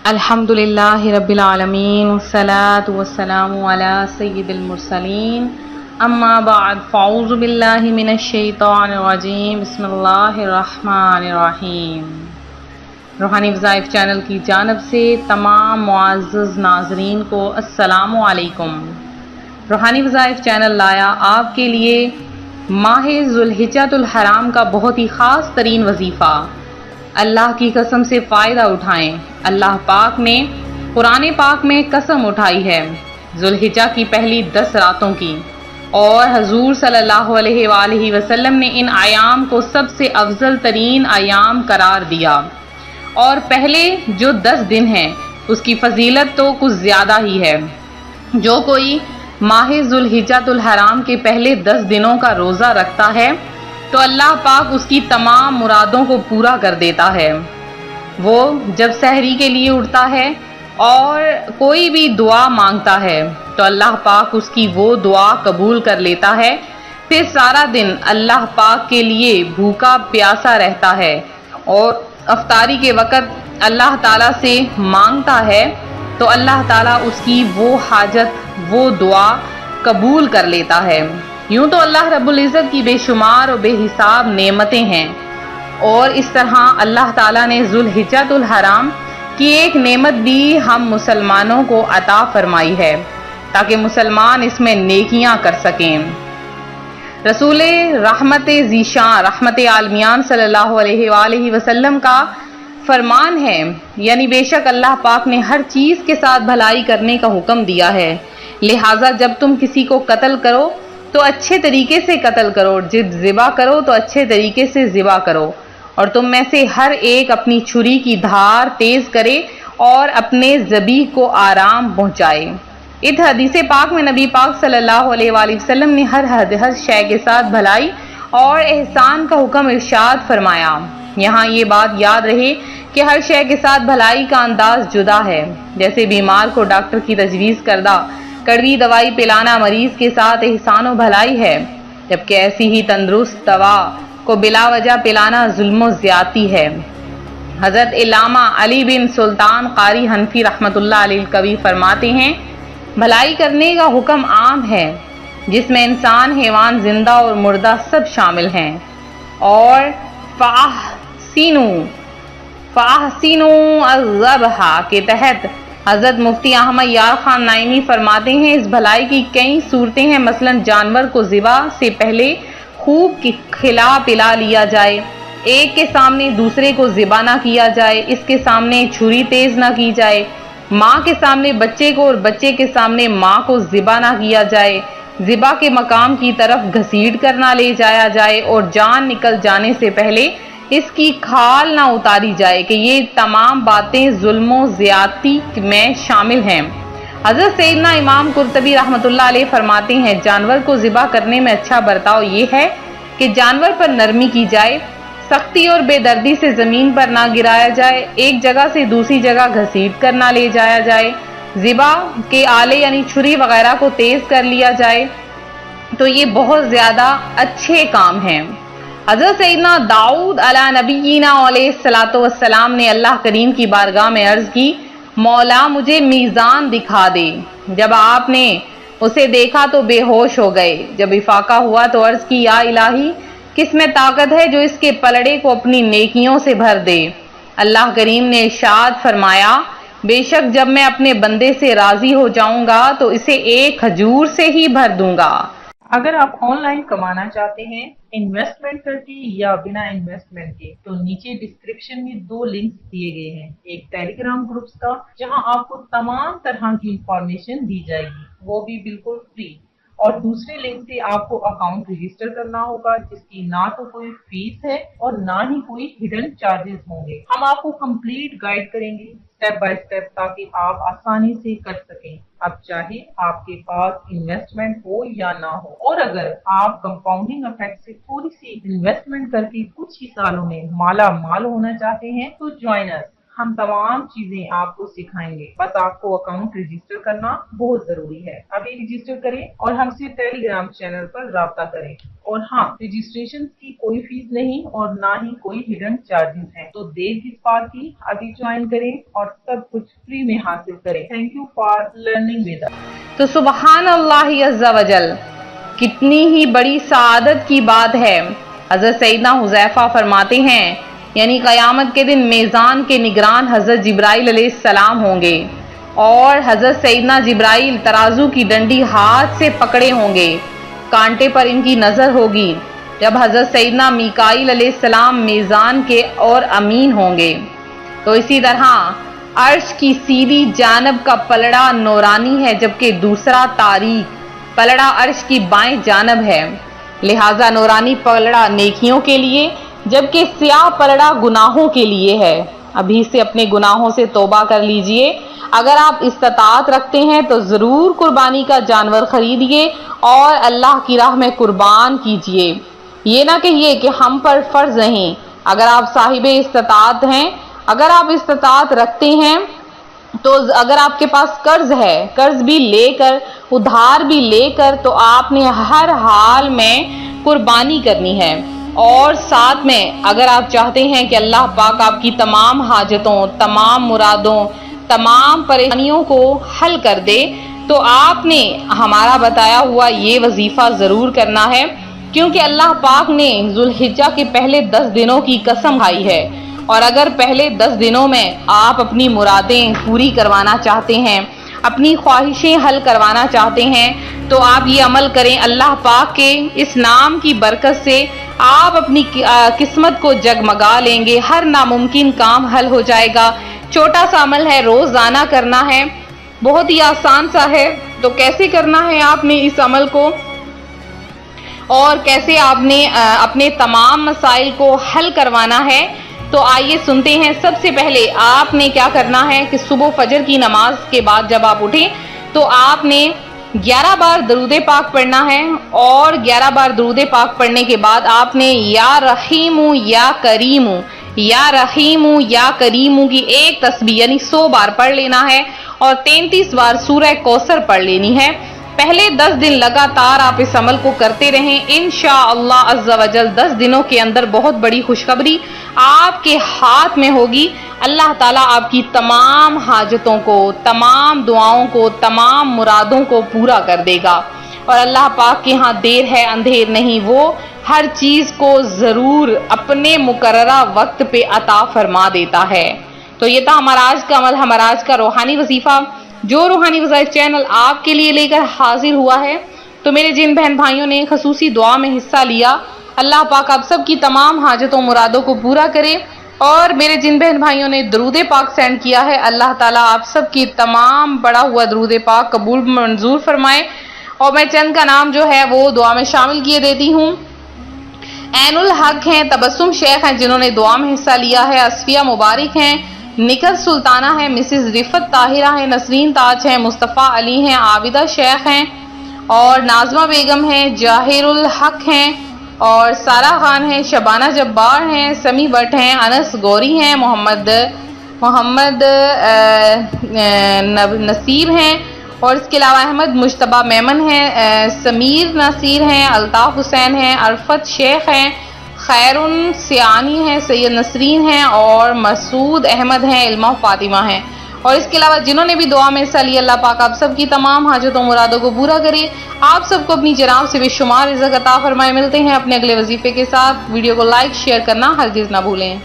الحمدللہ رب العالمین والصلاة والسلام علی سید المرسلین اما بعد فاعوذ باللہ من الشیطان الرجیم بسم اللہ الرحمن الرحیم۔ روحانی وظائف چینل کی جانب سے تمام معزز ناظرین کو السلام علیکم۔ روحانی وظائف چینل لایا آپ کے لیے ماہ ذوالحجۃ الحرام کا بہت ہی خاص ترین وظیفہ، اللہ کی قسم سے فائدہ اٹھائیں۔ اللہ پاک نے قرآن پاک میں قسم اٹھائی ہے ذوالحجہ کی پہلی 10 راتوں کی، اور حضور صلی اللہ علیہ وآلہ وسلم نے ان ایام کو سب سے افضل ترین ایام قرار دیا، اور پہلے جو 10 دن ہیں اس کی فضیلت تو کچھ زیادہ ہی ہے۔ جو کوئی ماہ ذوالحجۃ الحرام کے پہلے 10 دنوں کا روزہ رکھتا ہے تو اللہ پاک اس کی تمام مرادوں کو پورا کر دیتا ہے۔ وہ جب سحری کے لیے اٹھتا ہے اور کوئی بھی دعا مانگتا ہے تو اللہ پاک اس کی وہ دعا قبول کر لیتا ہے، پھر سارا دن اللہ پاک کے لیے بھوکا پیاسا رہتا ہے، اور افطاری کے وقت اللہ تعالیٰ سے مانگتا ہے تو اللہ تعالیٰ اس کی وہ حاجت وہ دعا قبول کر لیتا ہے۔ یوں تو اللہ رب العزت کی بے شمار و بے حساب نعمتیں ہیں، اور اس طرح اللہ تعالیٰ نے ذوالحجۃ الحرام کی ایک نعمت بھی ہم مسلمانوں کو عطا فرمائی ہے تاکہ مسلمان اس میں نیکیاں کر سکیں۔ رسول رحمت ذیشان رحمت عالمیان صلی اللہ علیہ وآلہ وسلم کا فرمان ہے، یعنی بے شک اللہ پاک نے ہر چیز کے ساتھ بھلائی کرنے کا حکم دیا ہے، لہٰذا جب تم کسی کو قتل کرو تو اچھے طریقے سے قتل کرو، جب ذبح کرو تو اچھے طریقے سے ذبح کرو، اور تم میں سے ہر ایک اپنی چھری کی دھار تیز کرے اور اپنے ذبیح کو آرام پہنچائے۔ اس حدیث پاک میں نبی پاک صلی اللہ علیہ وآلہ وسلم نے ہر شے کے ساتھ بھلائی اور احسان کا حکم ارشاد فرمایا۔ یہاں یہ بات یاد رہے کہ ہر شے کے ساتھ بھلائی کا انداز جدا ہے، جیسے بیمار کو ڈاکٹر کی تجویز کردہ کڑوی دوائی پلانا مریض کے ساتھ احسان و بھلائی ہے، جبکہ ایسی ہی تندرست دوا کو بلا وجہ پلانا ظلم و زیادتی ہے۔ حضرت علامہ علی بن سلطان قاری حنفی رحمۃ اللہ علیہ القوی فرماتے ہیں، بھلائی کرنے کا حکم عام ہے جس میں انسان، حیوان، زندہ اور مردہ سب شامل ہیں، اور فَأَحْسِنُوا الذَّبْحَ کے تحت حضرت مفتی احمد یار خان نائینی فرماتے ہیں، اس بھلائی کی کئی صورتیں ہیں، مثلا جانور کو ذبح سے پہلے خوب کھلا پلا لیا جائے، ایک کے سامنے دوسرے کو ذبح نہ کیا جائے، اس کے سامنے چھری تیز نہ کی جائے، ماں کے سامنے بچے کو اور بچے کے سامنے ماں کو ذبح نہ کیا جائے، ذبح کے مقام کی طرف گھسیٹ کر نہ لے جایا جائے، اور جان نکل جانے سے پہلے اس کی کھال نہ اتاری جائے، کہ یہ تمام باتیں ظلم و زیادتی میں شامل ہیں۔ حضرت سیدنا امام قرطبی رحمۃ اللہ علیہ فرماتے ہیں، جانور کو ذبح کرنے میں اچھا برتاؤ یہ ہے کہ جانور پر نرمی کی جائے، سختی اور بے دردی سے زمین پر نہ گرایا جائے، ایک جگہ سے دوسری جگہ گھسیٹ کر نہ لے جایا جائے، ذبح کے آلے یعنی چھری وغیرہ کو تیز کر لیا جائے، تو یہ بہت زیادہ اچھے کام ہیں۔ حضرت سیدنا داؤد علیہ نبینا علیہ الصلاۃ والسلام نے اللہ کریم کی بارگاہ میں عرض کی، مولا مجھے میزان دکھا دے۔ جب آپ نے اسے دیکھا تو بے ہوش ہو گئے، جب افاقہ ہوا تو عرض کی، یا الہی کس میں طاقت ہے جو اس کے پلڑے کو اپنی نیکیوں سے بھر دے؟ اللہ کریم نے ارشاد فرمایا، بے شک جب میں اپنے بندے سے راضی ہو جاؤں گا تو اسے ایک کھجور سے ہی بھر دوں گا۔ اگر آپ آن لائن کمانا چاہتے ہیں انویسٹمنٹ کر کے یا بنا انویسٹمنٹ کے، تو نیچے ڈسکرپشن میں 2 لنکس دیے گئے ہیں، ایک ٹیلی گرام گروپس کا جہاں آپ کو تمام طرح کی انفارمیشن دی جائے گی، وہ بھی بالکل فری، اور دوسرے لنک سے آپ کو اکاؤنٹ رجسٹر کرنا ہوگا جس کی نہ تو کوئی فیس ہے اور نہ ہی کوئی ہڈن چارجز ہوں گے۔ ہم آپ کو کمپلیٹ گائیڈ کریں گے اسٹیپ بائی اسٹیپ تاکہ آپ آسانی سے کر سکیں، اب چاہے آپ کے پاس انویسٹمنٹ ہو یا نہ ہو، اور اگر آپ کمپاؤنڈنگ افیکٹ سے تھوڑی سی انویسٹمنٹ کر کے کچھ ہی سالوں میں مالا مال ہونا چاہتے ہیں تو جوائن اس۔ ہم تمام چیزیں آپ کو سکھائیں گے، بس آپ کو اکاؤنٹ رجسٹر کرنا بہت ضروری ہے۔ ابھی رجسٹر کریں اور ہم سے ٹیلی گرام چینل پر رابطہ کریں۔ اور ہاں، رجسٹریشن کی کوئی فیس نہیں اور نہ ہی کوئی ہڈن چارجز ہیں، تو دیر کس بات کی، ابھی جوائن کریں اور سب کچھ فری میں حاصل کریں۔ Thank you for learning with us. تو سبحان اللہ عز و جل، کتنی ہی بڑی سعادت کی بات ہے۔ حضرت سیدنا حذیفہ فرماتے ہیں، یعنی قیامت کے دن میزان کے نگران حضرت جبرائیل علیہ السلام ہوں گے، اور حضرت سیدنا جبرائیل ترازو کی ڈنڈی ہاتھ سے پکڑے ہوں گے، کانٹے پر ان کی نظر ہوگی، جب حضرت سیدنا میکائیل علیہ السلام میزان کے اور امین ہوں گے۔ تو اسی طرح عرش کی سیدھی جانب کا پلڑا نورانی ہے، جبکہ دوسرا تاریک پلڑا عرش کی بائیں جانب ہے، لہذا نورانی پلڑا نیکیوں کے لیے جبکہ سیاہ پلڑا گناہوں کے لیے ہے۔ ابھی سے اپنے گناہوں سے توبہ کر لیجئے۔ اگر آپ استطاعت رکھتے ہیں تو ضرور قربانی کا جانور خریدیے اور اللہ کی راہ میں قربان کیجئے۔ یہ نہ کہیے کہ ہم پر فرض نہیں۔ اگر آپ صاحب استطاعت ہیں، اگر آپ استطاعت رکھتے ہیں، تو اگر آپ کے پاس قرض ہے، قرض بھی لے کر، ادھار بھی لے کر، تو آپ نے ہر حال میں قربانی کرنی ہے۔ اور ساتھ میں اگر آپ چاہتے ہیں کہ اللہ پاک آپ کی تمام حاجتوں، تمام مرادوں، تمام پریشانیوں کو حل کر دے، تو آپ نے ہمارا بتایا ہوا یہ وظیفہ ضرور کرنا ہے، کیونکہ اللہ پاک نے ذوالحجہ کے پہلے 10 دنوں کی قسم کھائی ہے، اور اگر پہلے 10 دنوں میں آپ اپنی مرادیں پوری کروانا چاہتے ہیں، اپنی خواہشیں حل کروانا چاہتے ہیں، تو آپ یہ عمل کریں۔ اللہ پاک کے اس نام کی برکت سے آپ اپنی قسمت کو جگمگا لیں گے، ہر ناممکن کام حل ہو جائے گا۔ چھوٹا سا عمل ہے، روزانہ کرنا ہے، بہت ہی آسان سا ہے۔ تو کیسے کرنا ہے آپ نے اس عمل کو، اور کیسے آپ نے اپنے تمام مسائل کو حل کروانا ہے، تو آئیے سنتے ہیں۔ سب سے پہلے آپ نے کیا کرنا ہے کہ صبح فجر کی نماز کے بعد جب آپ اٹھیں تو آپ نے 11 بار درود پاک پڑھنا ہے، اور 11 بار درود پاک پڑھنے کے بعد آپ نے یا رحیم یا کریم، یا رحیم یا کریم کی ایک تسبیح یعنی 100 بار پڑھ لینا ہے، اور 33 بار سورہ کوثر پڑھ لینی ہے۔ پہلے 10 دن لگاتار آپ اس عمل کو کرتے رہیں، انشاءاللہ عز و جل 10 دنوں کے اندر بہت بڑی خوشخبری آپ کے ہاتھ میں ہوگی۔ اللہ تعالیٰ آپ کی تمام حاجتوں کو، تمام دعاؤں کو، تمام مرادوں کو پورا کر دے گا، اور اللہ پاک کے ہاں دیر ہے اندھیر نہیں، وہ ہر چیز کو ضرور اپنے مقررہ وقت پہ عطا فرما دیتا ہے۔ تو یہ تھا ہمارا آج کا عمل، ہمارا آج کا روحانی وظیفہ، جو روحانی وظائف چینل آپ کے لیے لے کر حاضر ہوا ہے۔ تو میرے جن بہن بھائیوں نے خصوصی دعا میں حصہ لیا، اللہ پاک آپ سب کی تمام حاجتوں مرادوں کو پورا کرے، اور میرے جن بہن بھائیوں نے درود پاک سینڈ کیا ہے، اللہ تعالیٰ آپ سب کی تمام پڑھا ہوا درود پاک قبول منظور فرمائے۔ اور میں چند کا نام جو ہے وہ دعا میں شامل کیے دیتی ہوں۔ عین الحق ہیں، تبسم شیخ ہیں جنہوں نے دعا میں حصہ لیا ہے، اصفیہ مبارک ہیں، نکھت سلطانہ ہیں، مسز رفت طاہرہ ہیں، نسرین تاج ہیں، مصطفیٰ علی ہیں، عابدہ شیخ ہیں، اور ناظمہ بیگم ہیں، جاہر الحق ہیں، اور سارہ خان ہیں، شبانہ جبار ہیں، سمی بٹ ہیں، انس گوری ہیں، محمد نصیر ہیں، اور اس کے علاوہ احمد مجتبہ میمن ہیں، سمیر نصیر ہیں، الطاف حسین ہیں، عرفت شیخ ہیں، خیر سیانی ہیں، سید نسرین ہیں، اور مسعود احمد ہیں، علمہ فاطمہ ہیں۔ اور اس کے علاوہ جنہوں نے بھی دعا میں حصہ لیا، اللہ پاک آپ سب کی تمام حاجتوں مرادوں کو پورا کرے، آپ سب کو اپنی جناب سے بے شمار رزق عطا فرمائے۔ ملتے ہیں اپنے اگلے وظیفے کے ساتھ۔ ویڈیو کو لائک شیئر کرنا ہرگز نہ بھولیں۔